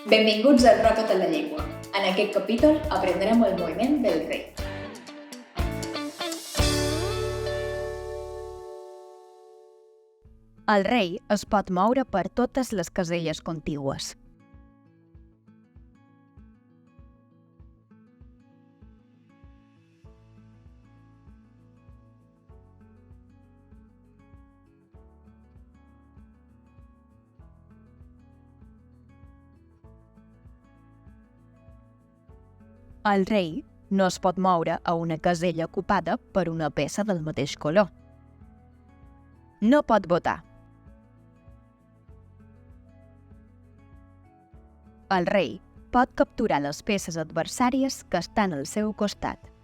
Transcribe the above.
Benvinguts al Rota't la Llengua. En aquest capítol aprendrem el moviment del rei. El rei es pot moure per totes les caselles contigües. El rei no es pot moure a una casella ocupada per una peça del mateix color. No pot votar. El rei pot capturar les peces adversàries que estan al seu costat.